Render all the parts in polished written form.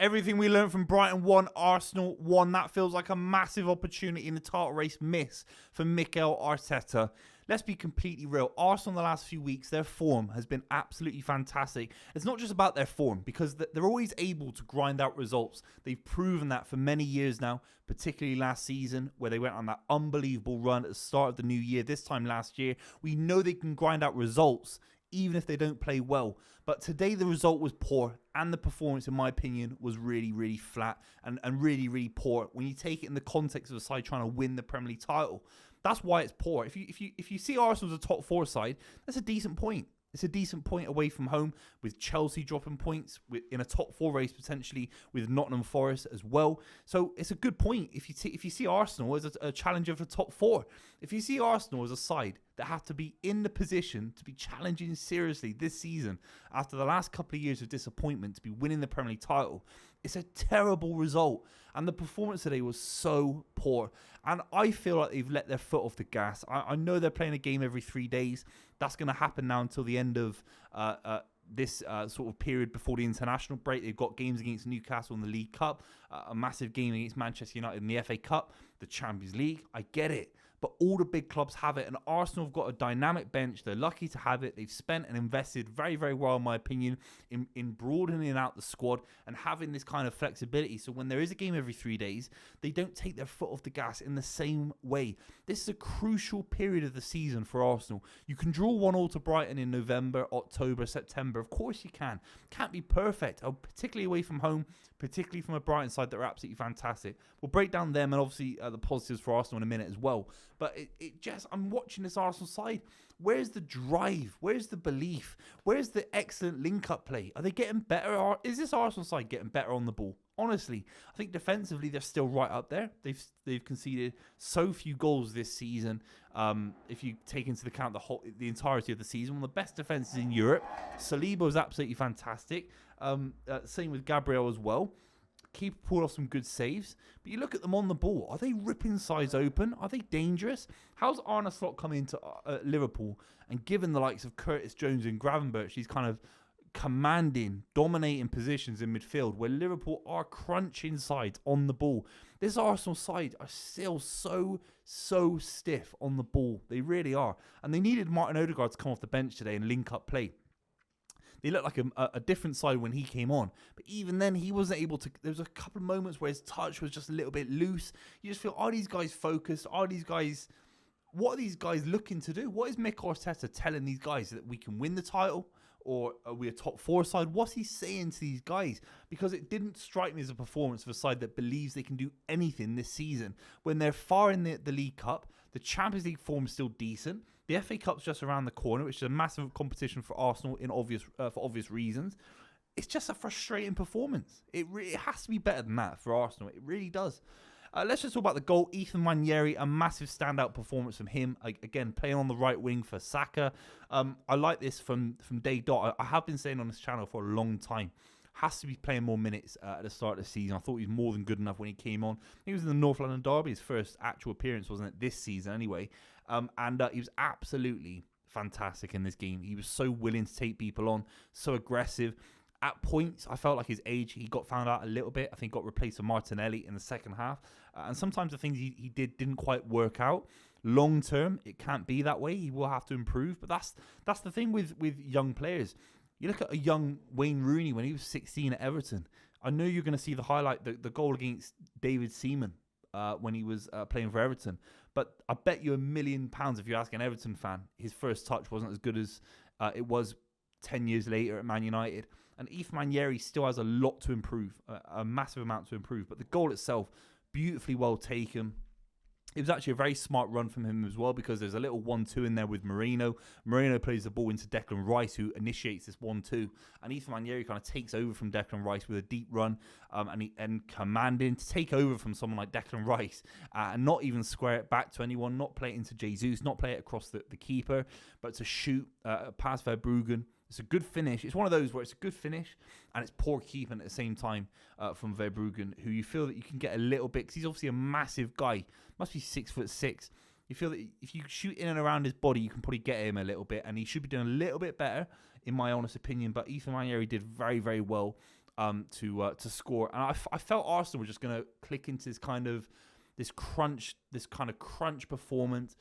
Everything we learned from Brighton 1, Arsenal 1. That feels like a massive opportunity in the title race miss for Mikel Arteta. Let's be completely real. Arsenal in the last few weeks, their form has been absolutely fantastic. It's not just about their form, because they're always able to grind out results. They've proven that for many years now, particularly last season, where they went on that unbelievable run at the start of the new year. This time last year, we know they can grind out results even if they don't play well. But today the result was poor, and the performance, in my opinion, was really, really flat and really, really poor when you take it in the context of a side trying to win the Premier League title. That's why it's poor. If you see Arsenal as a top 4 side, that's a decent point. It's a decent point away from home, with Chelsea dropping points in a top 4 race potentially with Nottingham Forest as well. So it's a good point if you see Arsenal as a challenger for top 4. If you see Arsenal as a side that have to be in the position to be challenging seriously this season after the last couple of years of disappointment to be winning the Premier League title, it's a terrible result. And the performance today was so poor. And I feel like they've let their foot off the gas. I know they're playing a game every 3 days. That's going to happen now until the end of this sort of period before the international break. They've got games against Newcastle in the League Cup, a massive game against Manchester United in the FA Cup, the Champions League. I get it. But all the big clubs have it, and Arsenal have got a dynamic bench. They're lucky to have it. They've spent and invested very, very well, in my opinion, in broadening out the squad and having this kind of flexibility. So when there is a game every 3 days, they don't take their foot off the gas in the same way. This is a crucial period of the season for Arsenal. You can draw 1-1 to Brighton in November, October, September. Of course you can. Can't be perfect, particularly away from home, particularly from a Brighton side that are absolutely fantastic. We'll break down them and obviously the positives for Arsenal in a minute as well. But I'm watching this Arsenal side. Where's the drive? Where's the belief? Where's the excellent link-up play? Are they getting better? Is this Arsenal side getting better on the ball? Honestly, I think defensively they're still right up there. They've conceded so few goals this season. If you take into account the entirety of the season, one of the best defenses in Europe. Saliba is absolutely fantastic. Same with Gabriel as well. Keeper pulled off some good saves, but you look at them on the ball. Are they ripping sides open? Are they dangerous? How's Arne Slot come into Liverpool and given the likes of Curtis Jones and Gravenberch, these kind of commanding, dominating positions in midfield where Liverpool are crunching sides on the ball? This Arsenal side are still so stiff on the ball. They really are. And they needed Martin Odegaard to come off the bench today and link up play. They looked like a different side when he came on. But even then, he wasn't able to. There was a couple of moments where his touch was just a little bit loose. You just feel, are these guys focused? What are these guys looking to do? What is Mikel Arteta telling these guys? That we can win the title? Or are we a top 4 side? What's he saying to these guys? Because it didn't strike me as a performance of a side that believes they can do anything this season. When they're far in the League Cup, the Champions League form is still decent. The FA Cup's just around the corner, which is a massive competition for Arsenal for obvious reasons. It's just a frustrating performance. It has to be better than that for Arsenal. It really does. Let's just talk about the goal. Ethan Nwaneri, a massive standout performance from him. Again, playing on the right wing for Saka. I like this from day dot. I have been saying on this channel for a long time. Has to be playing more minutes at the start of the season. I thought he was more than good enough when he came on. He was in the North London Derby, his first actual appearance, wasn't it, this season anyway. And he was absolutely fantastic in this game. He was so willing to take people on, so aggressive. At points, I felt like his age, he got found out a little bit. I think got replaced with Martinelli in the second half. And sometimes the things he didn't quite work out. Long term, it can't be that way. He will have to improve. But that's the thing with young players. You look at a young Wayne Rooney when he was 16 at Everton. I know you're going to see the goal against David Seaman when he was playing for Everton. But I bet you £1 million if you ask an Everton fan, his first touch wasn't as good as it was 10 years later at Man United. And Ethan Nwaneri still has a lot to improve, a massive amount to improve. But the goal itself, beautifully well taken. It was actually a very smart run from him as well, because there's a little 1-2 in there with Moreno. Moreno plays the ball into Declan Rice, who initiates this 1-2. And Ethan Nwaneri kind of takes over from Declan Rice with a deep run and commanding to take over from someone like Declan Rice and not even square it back to anyone, not play it into Jesus, not play it across the keeper, but to shoot past Verbruggen. It's a good finish. It's one of those where it's a good finish and it's poor keeping at the same time from Verbruggen, who you feel that you can get a little bit, because he's obviously a massive guy, must be 6'6". You feel that if you shoot in and around his body, you can probably get him a little bit, and he should be doing a little bit better, in my honest opinion. But Ethan Nwaneri did very, very well to score. And I felt Arsenal were just going to click into this kind of crunch performance,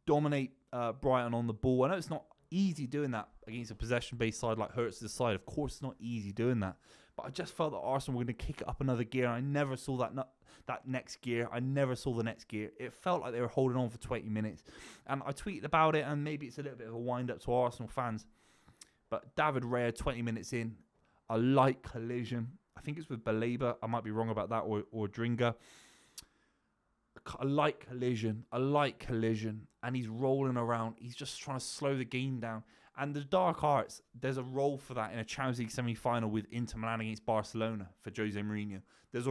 dominate Brighton on the ball. I know it's not easy doing that against a possession-based side like Hurts' side. Of course, it's not easy doing that. But I just felt that Arsenal were going to kick it up another gear. I never saw that next gear. I never saw the next gear. It felt like they were holding on for 20 minutes. And I tweeted about it, and maybe it's a little bit of a wind-up to Arsenal fans. But David Raya, 20 minutes in, a light collision. I think it's with Baleba. I might be wrong about that, or Dringa. A light collision. And he's rolling around. He's just trying to slow the game down. And the dark arts, there's a role for that in a Champions League semi-final with Inter Milan against Barcelona for Jose Mourinho. There's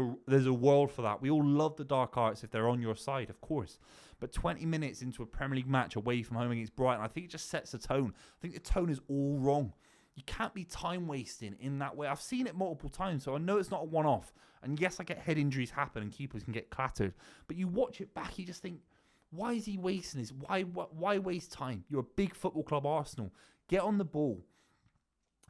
a world for that. We all love the dark arts if they're on your side, of course. But 20 minutes into a Premier League match away from home against Brighton, I think it just sets the tone. I think the tone is all wrong. You can't be time wasting in that way. I've seen it multiple times, so I know it's not a one-off. And yes, I get head injuries happen and keepers can get clattered. But you watch it back, you just think, why is he wasting this? Why waste time? You're a big football club, Arsenal. Get on the ball.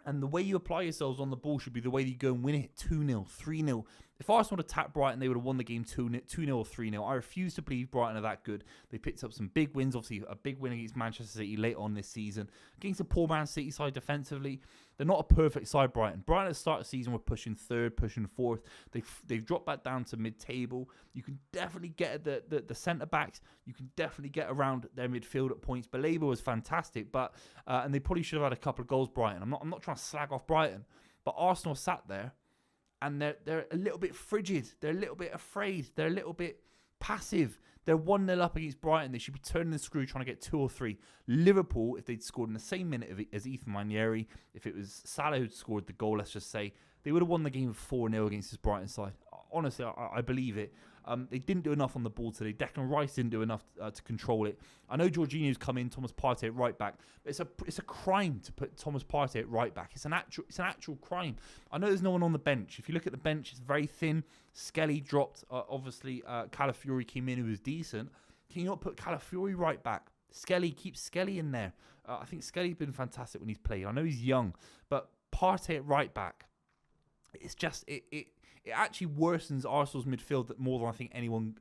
And the way you apply yourselves on the ball should be the way you go and win it 2-0, 3-0. If Arsenal had attacked Brighton, they would have won the game 2-0 or 3-0. I refuse to believe Brighton are that good. They picked up some big wins, obviously a big win against Manchester City late on this season. Against a poor Man City side defensively, they're not a perfect side, Brighton. Brighton at the start of the season were pushing third, pushing fourth. They've dropped back down to mid-table. You can definitely get at the centre-backs. You can definitely get around their midfield at points. Baleba was fantastic, but and they probably should have had a couple of goals, Brighton. I'm not trying to slag off Brighton, but Arsenal sat there and they're a little bit frigid. They're a little bit afraid. They're a little bit passive. They're 1-0 up against Brighton. They should be turning the screw, trying to get 2 or 3. Liverpool, if they'd scored in the same minute as Ethan Nwaneri, if it was Salah who'd scored the goal, let's just say, they would have won the game 4-0 against this Brighton side. Honestly, I believe it. They didn't do enough on the ball today. Declan Rice didn't do enough to control it. I know Jorginho's come in, Thomas Partey at right back. But it's a crime to put Thomas Partey at right back. It's an actual crime. I know there's no one on the bench. If you look at the bench, it's very thin. Skelly dropped. Obviously, Calafiori came in, who was decent. Can you not put Calafiori right back? Keep Skelly in there. I think Skelly's been fantastic when he's played. I know he's young, but Partey at right back. It's just it actually worsens Arsenal's midfield more than I think anyone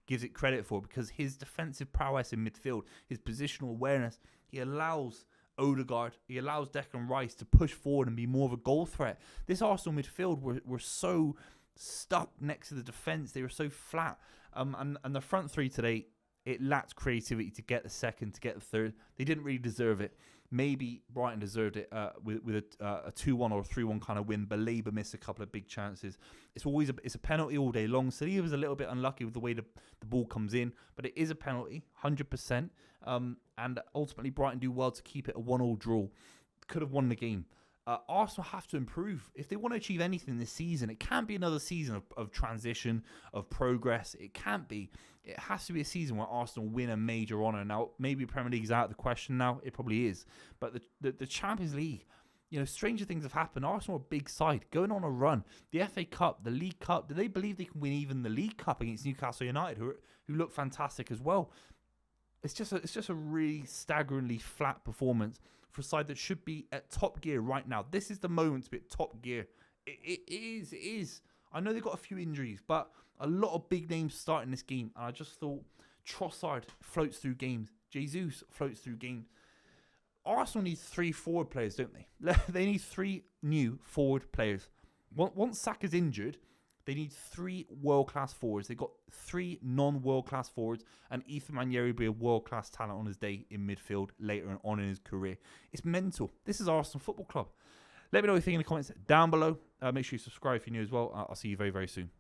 gives it credit for, because his defensive prowess in midfield, his positional awareness, he allows Odegaard, he allows Declan Rice to push forward and be more of a goal threat. This Arsenal midfield were so stuck next to the defence. They were so flat. And the front three today, it lacked creativity to get the second, to get the third. They didn't really deserve it. Maybe Brighton deserved it with a 2-1 or a 3-1 kind of win. Baleba missed a couple of big chances. It's a penalty all day long. Sevilla was a little bit unlucky with the way the ball comes in, but it is a penalty, 100%. And ultimately, Brighton do well to keep it a 1-1 draw. Could have won the game. Arsenal have to improve. If they want to achieve anything this season, it can't be another season of transition, of progress. It can't be. It has to be a season where Arsenal win a major honour. Now, maybe Premier League is out of the question now. It probably is. But the Champions League, stranger things have happened. Arsenal are a big side, going on a run. The FA Cup, the League Cup, do they believe they can win even the League Cup against Newcastle United, who look fantastic as well? It's just a really staggeringly flat performance for a side that should be at top gear right now. This is the moment to be at top gear. It is. I know they've got a few injuries, but a lot of big names starting this game. And I just thought Trossard floats through games. Jesus floats through games. Arsenal need 3 forward players, don't they? They need 3 new forward players. Once Saka's injured, they need 3 world-class forwards. They've got 3 non-world-class forwards, and Ethan Nwaneri will be a world-class talent on his day in midfield later on in his career. It's mental. This is Arsenal Football Club. Let me know what you think in the comments down below. Make sure you subscribe if you're new as well. I'll see you very, very soon.